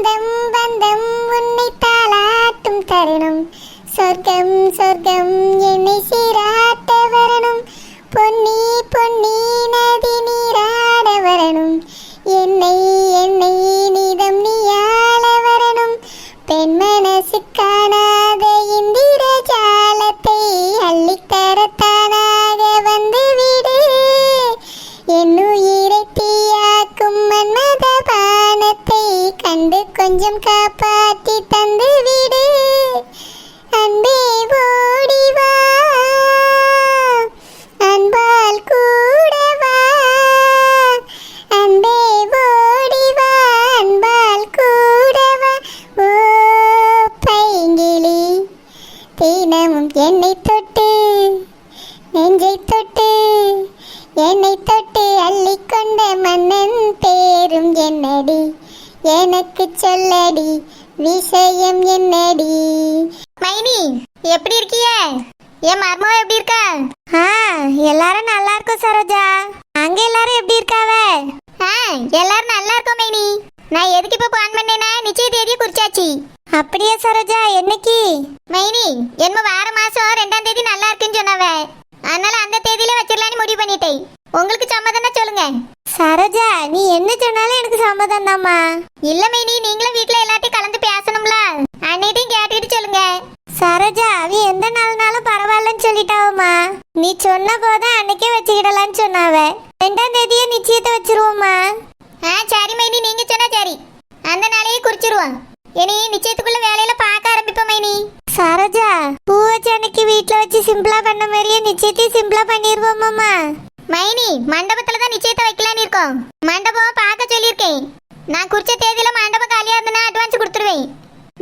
பந்தம் பந்தம் உன்னை தாளாட்டும் தருணம் சொர்க்கம் சொர்க்கம் என்னை சீராட்ட வரணும் பொன்னி பொன்னி நதி நீராட வரணும் என்னை என்னை நீதம் நீயாள வரணும் பெண் மனசு காணாத இந்திர ஜாலத்தை அள்ளித்தரத்தானாக வந்து விடு என்னுயிரை தீயாக்கும் மன்மத பானத்தை கண்டு கொஞ்சம் காப்பாற்றி தந்து விடு அன்பே ஓடி வா அன்பால் கூட வா அன்பே ஓடி வா அன்பால் கூட வா ஓ பைங்கிளி தினமும் என்னை தொட்டு நெஞ்சை தொட்டு என்னை தொட்டு அள்ளிக்கொண்ட மன்னன் பேரும் என்னடி எனக்கு சொல்லடி விஷயம் என்னடி மைனி எப்படி இருக்கிய என் மர்மம் எப்படி இருக்கா எல்லாரும் நல்லா இருக்கும் சரோஜா அங்க எல்லாரும் எப்படி இருக்காவ எல்லாரும் நல்லா இருக்கும் மைனி நான் எதுக்கு இப்ப பிளான் பண்ணேனா நிச்சய தேதியை குறிச்சாச்சு அப்படியே சரோஜா என்னைக்கு மைனி என்ன வார மாசம் 2ஆம் தேதி நல்லா இருக்குன்னு சொன்னவ அதனால அந்த தேதியில வச்சிரலாம்னு முடிவு பண்ணிட்டேன் உங்களுக்கு சம்மதம்னா சொல்லுங்க சரோஜா நீ என்ன சொன்னாலும் எனக்கு சம்மதம் தான்மா இல்ல மைனி நீங்களும் வீட்ல எல்லாத்தையும் கலந்து பேசணும்ல அன்னைட்டையும் கேட்டுட்டு சொல்லுங்க சரோஜா அவ எந்த நாள்னாலும் பரவாயில்லன்னு சொல்லிட்டாவம்மா நீ சொன்ன போது அன்னைக்கே வச்சுக்கிடலான்னு சொன்னாவ 2ஆம் தேதியே நிச்சயத்தை வச்சிருவோம்மா சரி மைனி நீங்க சொன்னா சரி அந்த நாளையே குறிச்சிருவோம் இனி நிச்சயத்துக்குள்ள வேலையில பார்க்க ஆரம்பிப்போம் மைனி சரோஜா பூ வச்சு அன்னைக்கு வீட்ல வச்சு சிம்பிளா பண்ண மாதிரியே நிச்சயத்தையும் சிம்பிளா பண்ணிடுவோமாம்மா மைனி மண்டபத்துல தான் நிச்சயத்தை வைக்கலான்னு இருக்கோம் மண்டபம் பார்க்க சொல்லியிருக்கேன் நான் குறிச்ச தேதியில மண்டபம் காலியா இருந்தனா அட்வான்ஸ் கொடுத்துருவேன்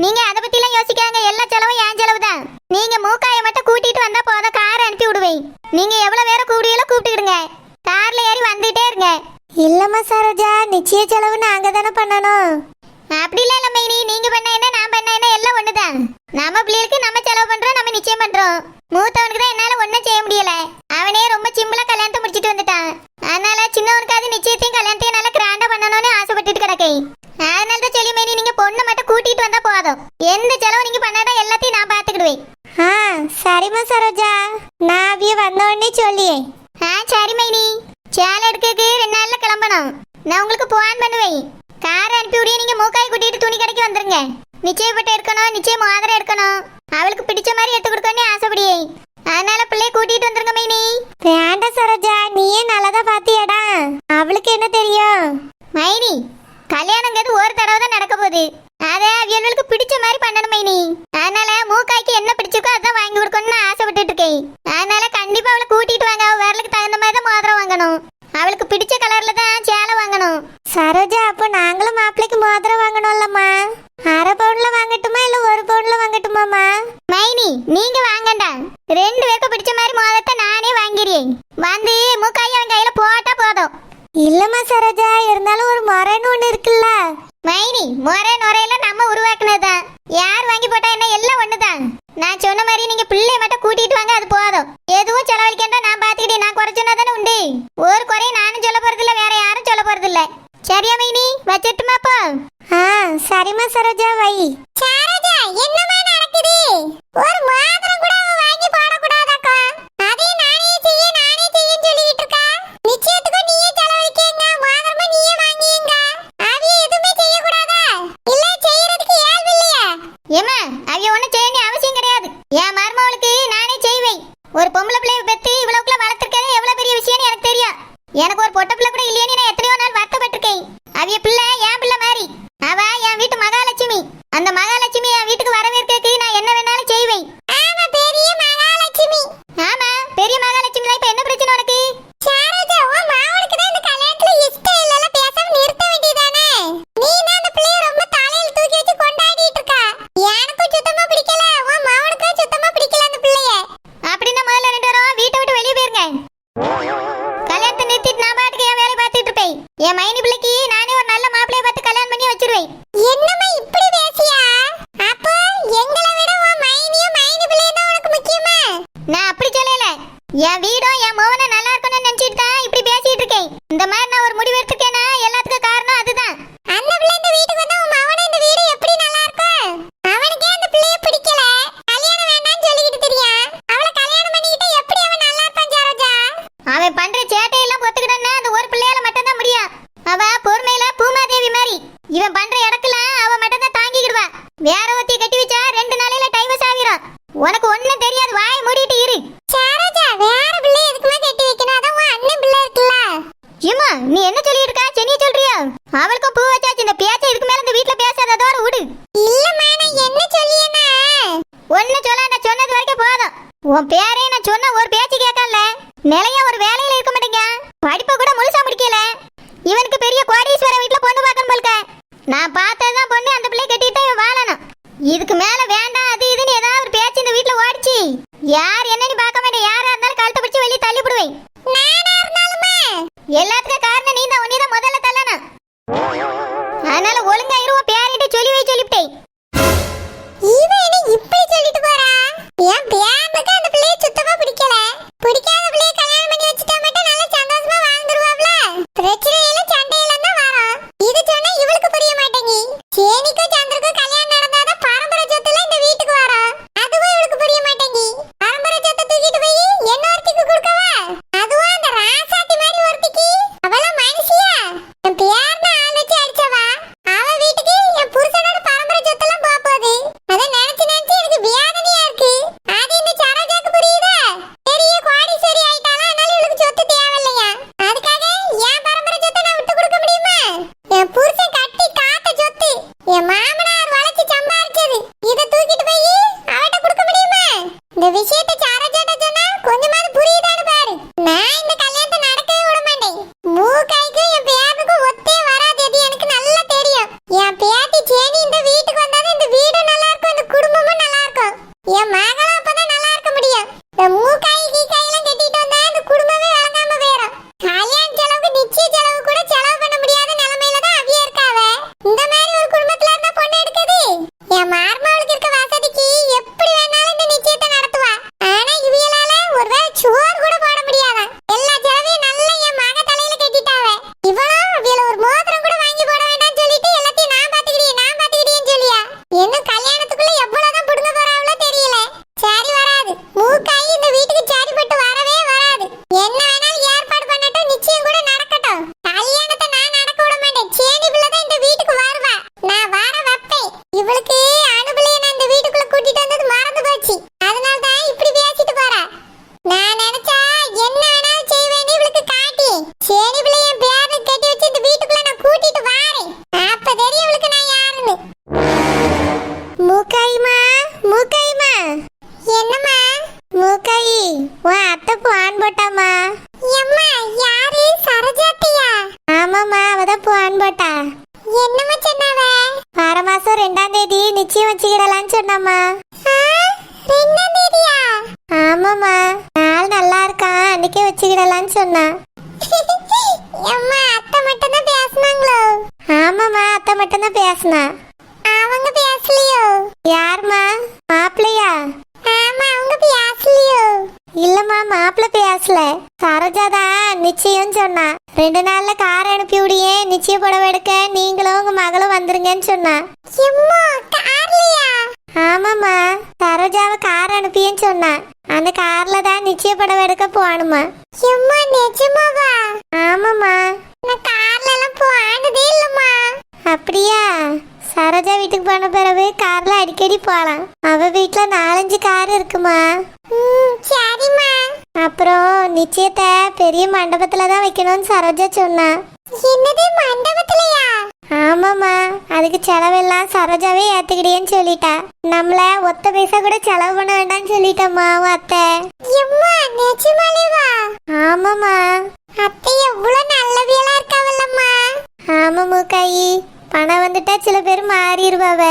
நீங்க அதை பத்தி எல்லாம் யோசிக்காங்க எல்லா செலவும் என் செலவு தான் நீங்க மூக்காயை மட்டும் கூட்டிட்டு வந்தா போதும் கார் அனுப்பி விடுவேன் நீங்க எவ்வளவு பேரை கூடியெல்லாம் கூப்பிட்டுக்கிடுங்க கார்ல ஏறி வந்துட்டே இருங்க இல்லம்மா சரோஜா நிச்சய செலவு நாங்க தானே பண்ணணும் அப்படி இல்ல மைனி நீங்க பண்ண என்ன நான் பண்ண என்ன எல்லாம் ஒண்ணுதான் நம்ம பிள்ளைகளுக்கு நம்ம செலவு பண்றோம் நம்ம நிச்சயம் பண்றோம் மூத்தவனுக்கு தான் என்னால ஒன்னும் செய்ய முடியல அவனே ரொம்ப சிம்பிளா கல்யாணத்தை முடிச்சிட்டு வந்துட்டான் அதனால சின்னவனுக்காவது நிச்சயத்தையும் கல்யாணத்தையும் நல்லா கிராண்டா பண்ணணும்னு ஆசைப்பட்டுட்டு கிடக்கேன் அதனால தான் சொல்லி மைனி நீங்க பொண்ணை மட்டும் கூட்டிட்டு வந்தா போதும் எந்த செலவு நீங்க பண்ணாடா எல்லாத்தையும் நான் பாத்துக்கிடுவேன் சரிம்மா சரோஜா நான் அவிய வந்த உடனே சொல்லியே சரி மைனி சேலை எடுக்கிறதுக்கு 2 நாள்ல கிளம்பணும் நான் உங்களுக்கு போன் பண்ணுவேன் கார் அனுப்பி விடிய நீங்க மூக்காய் கூட்டிட்டு துணி கடைக்கு வந்துருங்க நிச்சயப்பட்டு எடுக்கணும் நிச்சயம் ஆதரவு எடுக்கணும் அவளுக்கு பிடிச்ச மாதிரி எடுத்து கொடுக்கணும்னு ஆசைப்படியே அதனால பிள்ளைய கூட்டிட்டு வந்துருங்க மைனி வேண்டாம் சரோஜா நீயே நல்லதா பாத்தியாடா அவளுக்கு என்ன தெரியும் மைனி கல்யாணங்கிறது ஒரு தடவை தான் நடக்க போகுது அத அவளுக்கு பிடிச்ச மாதிரி பண்ணணும் மைனி அதனால மூக்காய்க்கு என்ன பிடிச்சிருக்கோ அதான் வாங்கி கொடுக்கணும்னு ஆசைப்பட்டுட்டு இருக்கேன் அதனால கண்டிப்பா அவளை கூட்டிட்டு வாங்க அவ வரலுக்கு தகுந்த மாதிரி தான் மோதிரம் வாங்கணும் அவளுக்கு பிடிச்ச கலர்ல தான் சேலை வாங்கணும் சரோஜா அப்போ நாங்களும் மாப்பிள்ளைக்கு மோதிரம் வாங்கணும்லம்மா அரை பவுன்ல வாங்கட்டுமா இல்ல 1 பவுன்ல வாங்கட்டுமாமா மைனி நீங்க வாங்கண்டா 2 பேருக்கு பிடிச்ச மாதிரி மோதிரத்தை நானே வாங்கிறேன் வந்து மூக்காய் அவன் கையில போட்டா போதும் இல்லம்மா சரோஜா இருந்தாலும் ஒரு முறைன்னு ஒண்ணு இருக்குல்ல மைனி முறை நுறையில நம்ம உருவாக்குனதுதான் யார் வாங்கி போட்டா என்ன எல்லாம் ஒண்ணுதான் நான் சொன்ன மாதிரி நீங்க பிள்ளைய மட்டும் கூட்டிட்டு வாங்க அது போதும் எதுவும் செலவழிக்கண்டா நான் பாத்துக்கிட்டே நான் குறைச்சுனா தானே உண்டு ஒரு குறையும் நானும் சொல்ல போறது இல்ல வேற யாரும் சொல்ல போறது இல்ல சரியா மைனி வச்சிட்டுமாப்பா சரிம்மா சரோஜா வை சரோஜா என்னமா நடக்குது ஒரு மோதிரம் கூட வாங்கி போட கூடாதாக்கா அதையும் நானே செய்யன்னு சொல்லிட்டு இருக்கா நிச்சயத்துக்கு நீயே செலவழிக்கங்க மோதிரமா நீயே வாங்கிங்க அவிய எதுமே செய்ய கூடாதா இல்ல செய்யறதுக்கு ஏல் இல்லையா ஏமா அவிய ஒண்ணு செய்ய அவசியம் கிடையாது என் மர்மவளுக்கு நானே செய்வேன் ஒரு பொம்பளை பிள்ளைய பெத்து இவ்வளவுக்குள்ள வளர்த்திருக்கது எவ்வளவு பெரிய விஷயம்னு எனக்கு தெரியும் எனக்கு ஒரு பொட்ட பிள்ளை கூட இல்லையேன்னு நான் எத்தனையோ நாள் வருத்தப்பட்டிருக்கேன் அவிய பிள்ளை என் பிள்ளை மாதிரி அவ என் வீட்டு மகாலட்சுமி அந்த மகாலட்சுமி என் வீட்டுக்கு வரவேற்கிறதுக்கு நான் என்ன வேணாலும் செய்வேன் ஆமா பெரிய மகாலட்சுமி தான் இப்ப என்ன பிரச்சனை உனக்கு சாரோஜா உன் மாவனுக்கு தான் இந்த கல்யாணத்துல இஷ்டம் இல்லல பேசாம நிறுத்த வேண்டியதானே நீ தான் அந்த பிள்ளைய ரொம்ப தலையில தூக்கி வச்சு கொண்டாடிட்டு இருக்கா எனக்கு சுத்தமா பிடிக்கல உன் மாவனுக்கு சுத்தமா பிடிக்கல அந்த பிள்ளைய அப்படினா முதல்ல 2 பேரும் வீட்டை விட்டு வெளிய போயிருங்க கல்யாணத்தை நிறுத்திட்டு நான் பாட்டுக்கு என் வேலைய பார்த்துட்டு இருப்பேன் என் மைனி பிள்ளைக்கு நானே ஒரு நல்ல மாப்பிளைய பார்த்து கல்யாணம் பண்ணி வச்சிருவேன் என்னம்மா இப்படி பேசியா அப்போ எங்களை விட உன் மைனியும் மைனி பிள்ளையும் தான் உனக்கு முக்கியமா நான் அப்படி சொல்லல என் வீடும் என் மோவன நல்லா இருக்கணும்னு நினைச்சிட்டு தான் இப்படி பேசிட்டு இருக்கேன் இந்த மாதிரி நான் ஒரு முடிவு எடுத்துக்கேனா எல்லாத்துக்கும் காரணம் அதுதான் அந்த பிள்ளை இந்த வீட்டுக்கு வந்தா உன் மவன இந்த வீடு பேரையும் நான் சொன்ன ஒரு பேச்சு கேட்கல. நிலையா ஒரு வேலையில இருக்க மாட்டேங்க. படிப்பை கூட முழுசா முடிக்கல. இவனுக்கு பெரிய கோடீஸ்வர வீட்டுல பொண்ணு பார்க்கணும் போல்க. நான் பார்த்ததுதான் பொண்ணு. அந்த பிள்ளை கட்டிட்டு இவன் வாழணும். இதுக்கு மேல வேண்டாம் அது இதுன்னு ஏதாவது ஒரு பேச்சு இந்த வீட்டுல ஓடிச்சு, யார் என்னன்னு பார்க்க மாட்டேன். யாரா இருந்தாலும் கழுத்தை பிடிச்சி வெளியே தள்ளி விடுவேன். எல்லாத்துக்கும் காரணம் நீ தான். ஒன்னிதான் முதல்ல தள்ளணும். அதனால ஒழுங்கா இருவ பேரிட்டு சொல்லி வை சொல்லிவிட்டேன். இவன் என்ன இப்படி சொல்லிட்டு போறா? என் பேருக்கு அந்த பிள்ளைய சுத்தமா பிடிக்கல. பிடிக்காத பிள்ளைய கல்யாணம் பண்ணி வச்சுட்டா மட்டும் நல்லா சந்தோஷமா வாழ்ந்துருவாப்ல. பிரச்சனையில சண்டையில தான் வரும். இது சொன்னா இவளுக்கு புரிய மாட்டேங்கி. சேனிக்கும் சந்திரக்கும் கல்யாணம் நடந்தாதான் பரம்பரை சொத்துல இந்த வீட்டுக்கு வரும். அதுவும் இவளுக்கு புரிய மாட்டேங்கி. பரம்பரை சொத்தை தூக்கிட்டு போய் என்ன ஒருத்திக்கு கொடுக்கவா? அதுவும் அந்த ராசாத்தி மாதிரி ஒருத்திக்கு. அவளா மனுஷியா? என் பேர்னு ஆள் வச்சு அடிச்சவா. அவ வீட்டுக்கு என் புருஷனோட பரம்பரை சொத்தெல்லாம் போகுது. அத நினைச்சு நினைச்சு எனக்கு வியாதனையா இருக்கு. அது இந்த சரோஜாக்கு புரியுதா? பெரிய கோடீஸ்வரி ஆயிட்டாலும் அதனால இவளுக்கு சொத்து தேவையில்லையா? அதுக்காக என் பரம்பரை சொத்தை நான் விட்டு கொடுக்க முடியுமா? என் புருஷன் கட்டி காத்த சொத்து என் மாமனார் வளைச்சு சம்பாரிச்சது. இத தூக்கிட்டு போய் அவட்ட கொடுக்க முடியுமா? இந்த விஷயத்தை சரோஜாட்ட சொன்னா கொஞ்சமாவது புரியுதான்னு பாரு. நான் இந்த கல்யாணத்தை நடக்கவே விட மாட்டேன். மூக்கைக்கும் என் பேரனுக்கும் ஒத்தே வராது. அது எனக்கு நல்லா தெரியும். என் பேத்தி சேனி இந்த வீட்டுக்கு வந்தாலும் இந்த வீடு நல்லா இருக்கும், இந்த குடும்பமும் நல்லா இருக்கும். என் மகளும் அப்பதான் நல்லா இருக்க முடியும். இந்த மூக்காய் கீக்காயெல்லாம் கட்டிட்டு வந்தா இந்த குடும்பமே வழங்காம போயிடும். கல்யாண செலவுக்கு நிச்சய செலவு கூட செலவு பண்ண முடியாத நிலைமையில தான் அவிய இருக்காவ. இந்த மாதிரி ஒரு குடும்பத்துல இருந்தா பொண்ணு எடுக்குது. என் மருமகளுக்கு இருக்க வசதிக்கு எப்படி வேணாலும் இந்த நிச்சயத்தை நடத்துவா. ஆனா இவியலால ஒருவேளை சோறு கூட போட முடியாதா. எல்லா செலவையும் நல்லா என் மக தலையில கட்டிட்டாவ. இவளும் அவியல ஒரு மோதிரம் கூட வாங்கி போட வேண்டாம்னு சொல்லிட்டு எல்லாத்தையும் நான் பாத்துக்கிட்டேன்னு சொல்லியா. இன்னும் கல்யாணத்துக்குள்ள எவ்வளவுதான் புடுங்க போறாவளோ தெரியல. சரி வராது. மூக்காயி இந்த வீட்டுக்கு சரிப்பட்டு வரவே வராது. என்ன வேணாலும் ஏற்பாடு பண்ணட்டும், நிச்சயம் கூட நடக்கட்டும். கல்யாணத்தை நான் நடக்க விட மாட்டேன். சேனி பிள்ளை தான் இந்த வீட்டுக்கு வருவா. நான் வர வைப்பேன். இவளுக்கு அனுபிள்ளைய நான் இந்த வீட்டுக்குள்ள கூட்டிட்டு வந்தது மறந்து போச்சு. அதனால தான் இப்படி பேசிட்டு போறா. நான் நினைச்சா என்ன வேணாலும் செய்ய வேண்டிய இவளுக்கு காட்டி சேனி பிள்ளை என் பேருக்கு கட்டி வச்சு இந்த வீட்டுக்குள்ள நான் கூட்டிட்டு வாரேன். அப்ப தெரியும் இவளுக்கு நான் யாருன்னு. மூக்காயிமா, மூக்காயிமா. என்னம்மா? மூக்காயி, உன் அத்தை பான் போட்டாமா? எம்மா, யாரு? சரோஜாத்தியா? ஆமாம்மா, அவதான் பான் போட்டா. என்னம்மா சொன்னாவ? வர மாசம் 2ஆம் தேதி நிச்சயம் வச்சுக்கிடலான்னு சொன்னாமா. 2ஆம் தேதியா? ஆமாம்மா, நாள் நல்லா இருக்கா, அன்னைக்கே வச்சுக்கிடலான்னு சொன்னா. எம்மா, அத்தை மட்டும் தான் பேசுனாங்களோ? ஆமாம்மா, அத்தை மட்டும் தான் பேசுனா. அவங்க பேசலையோ? யாருமா? மாப்பிள்ளையா? ஆமா, அவங்க பேசலையோ? இல்லம்மா, மாப்பிள்ளை பேசல. சரோஜாதான் நிச்சயம் சொன்னா. 2 நாள்ல கார் அனுப்பி விடியே, நிச்சய புடவை எடுக்க நீங்களும் உங்க மகளும் வந்துருங்கன்னு சொன்னா. ஆமாம்மா, சரோஜாவை கார் அனுப்பியேன்னு சொன்னா. அந்த கார்ல தான் நிச்சய புடவை எடுக்க போகணுமா. நிஜமாவா? ஆமாம்மா, நான் கார்ல எல்லாம் போனதே இல்லம்மா. அப்படியா? சரோஜா வீட்டுக்கு போன பிறகு கார்ல அடிக்கடி போலாம். அவ வீட்டுல 4-5 கார் இருக்குமா. சரிம்மா. அப்புறம் நிச்சயத்தை பெரிய மண்டபத்துல தான் வைக்கணும்னு சரோஜா சொன்னா. என்னது, மண்டபத்திலயா? ஆமாம்மா, அதுக்கு செலவெல்லாம் சரோஜாவே ஏத்துக்கிட்டேன்னு சொல்லிட்டா. நம்மள ஒத்த பைசா கூட செலவு பண்ண வேண்டாம்னு சொல்லிட்டம்மா உன் அத்தை. நிஜமாலேவா? ஆமாம்மா. அத்தை எவ்வளவு நல்லவியலா இருக்காவல்லம்மா. ஆமா மூக்காயி, பணம் வந்துட்டா சில பேர் மாறிடுவாவ.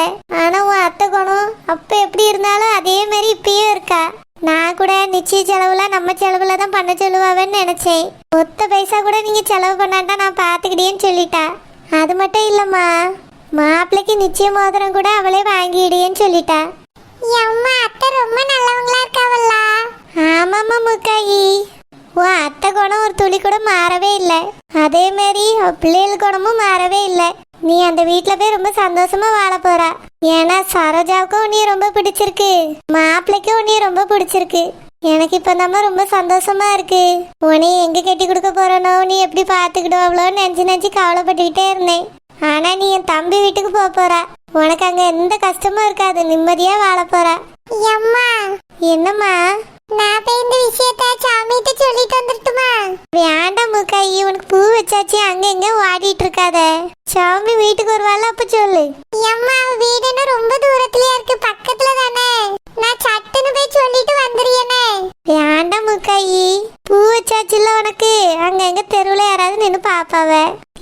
ஆனா உன் அத்தை குணம் அப்ப எப்படி இருந்தாலும் அதே மாதிரி இப்பயும் இருக்கா. நான் கூட நிச்சய செலவுல நம்ம செலவுல தான் பண்ண சொல்லுவாவன்னு நினைச்சேன். ஒத்த பைசா கூட நீங்க செலவு பண்ணாட்டா நான் பாத்துக்கிட்டேன்னு சொல்லிட்டா. அது மட்டும் இல்லம்மா, மாப்பிள்ளைக்கு நிச்சய மோதிரம் கூட அவளே வாங்கிடுன்னு சொல்லிட்டா. அம்மா, அத்தை ரொம்ப நல்லவங்களா இருக்காவல்ல. ஆமாம்மா மூக்காயி, உன் அத்தை குணம் ஒரு துளி கூட மாறவே இல்லை. அதே மாதிரி பிள்ளைகள் குணமும் மாறவே இல்லை. நீ அந்த வீட்டுல போய் ரொம்ப சந்தோஷமா வாழ போற. ஏன்னா சரோஜாவுக்கும் உன்னைய ரொம்ப பிடிச்சிருக்கு, மாப்பிள்ளைக்கும் உன்னைய ரொம்ப பிடிச்சிருக்கு. எனக்கு இப்ப நம்ம ரொம்ப சந்தோஷமா இருக்கு. உன்னை எங்க கட்டி கொடுக்க போறனோ, நீ எப்படி பாத்துக்கிடுவாங்களோன்னு நினைச்சு கவலைப்பட்டுக்கிட்டே இருந்தேன். ஆனா நீ என் தம்பி வீட்டுக்கு போற. உனக்கு அங்க எந்த கஷ்டமும் இருக்காது, நிம்மதியா வாழ போற. என்னம்மா? நான் போய் இந்த விஷயத்த சாமிகிட்ட சொல்லிட்டு வந்துட்டுமா? வேண்டாம் மூக்காயி, உனக்கு பூ வச்சாச்சு, அங்க எங்க ஓடிட்டு இருக்காத. சாமி வீட்டுக்கு வருவாள், அப்ப சொல்லு. அம்மா, வீடுன்னு ரொம்ப தூரத்துலயே இருக்கு, பக்கத்துல தானே. நான் சட்டுன்னு போய் சொல்லிட்டு வந்துடுறேனே.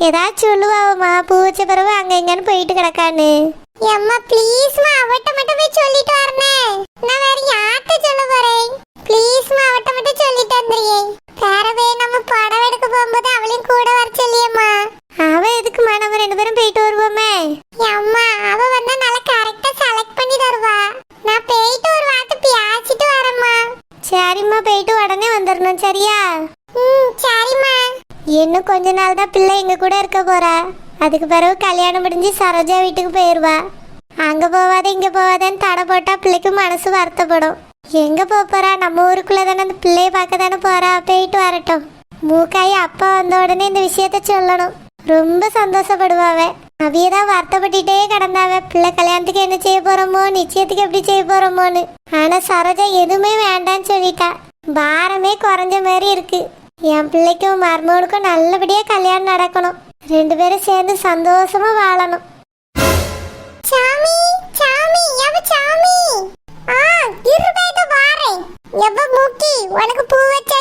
ஏதாச்சும் சொல்லுவாமா பூ வச்ச பிறகு அங்க எங்கன்னு போயிட்டு கிடக்கான்னு. அம்மா ப்ளீஸ்மா அவட்ட மட்டும் போய் சொல்லிட்டு வரணும். நான் வேற யார்கிட்ட சொல்ல போறேன்? ப்ளீஸ்மா அவட்ட மட்டும் சொல்லிட்டு வந்துறியே. வேறவே நம்ம படம் எடுக்க போகும்போது அவளையும் கூட வர சொல்லியம்மா. அவ எதுக்குமா, நம்ம 2 பேரும் போயிட்டு வருவோமே. அம்மா அவ வந்தா நல்லா கரெக்டா செலக்ட் பண்ணி தருவா. நான் போயிட்டு ஒரு வார்த்தை பேசிட்டு வரேம்மா. சரிம்மா, போயிட்டு உடனே வந்துடணும் சரியா? சரிம்மா. இன்னும் கொஞ்ச நாள் தான் பிள்ளை எங்க கூட இருக்க போறா. அதுக்கு பிறகு கல்யாணம் முடிஞ்சு சரோஜா வீட்டுக்கு போயிடுவா. அங்க போவாத இங்க போவாதன்னு தடை போட்டா பிள்ளைக்கு மனசு வருத்தப்படும். எங்க போறா? நம்ம ஊருக்குள்ள தானே அந்த பிள்ளைய பார்க்க தானே போறா. போயிட்டு வரட்டும். மூக்காயி அப்பா வந்த உடனே இந்த விஷயத்த சொல்லணும். ரொம்ப சந்தோஷப்படுவாவ. அவியதான் வருத்தப்பட்டுட்டே கிடந்தாவ. பிள்ளை கல்யாணத்துக்கு என்ன செய்ய போறோமோ, நிச்சயத்துக்கு எப்படி செய்ய போறோமோன்னு. ஆனா சரோஜா எதுவுமே வேண்டான்னு சொல்லிட்டா. பாரமே குறைஞ்ச மாதிரி இருக்கு. என் பிள்ளைக்கும் மருமகனுக்கும் நல்லபடியா கல்யாணம் நடக்கணும். 2 பேரும் சேர்ந்து சந்தோஷமா வாழணும். சாமி சாமி எவ சாமி? இருபேத வாரே. எவ மூக்கி உனக்கு பூ வச்ச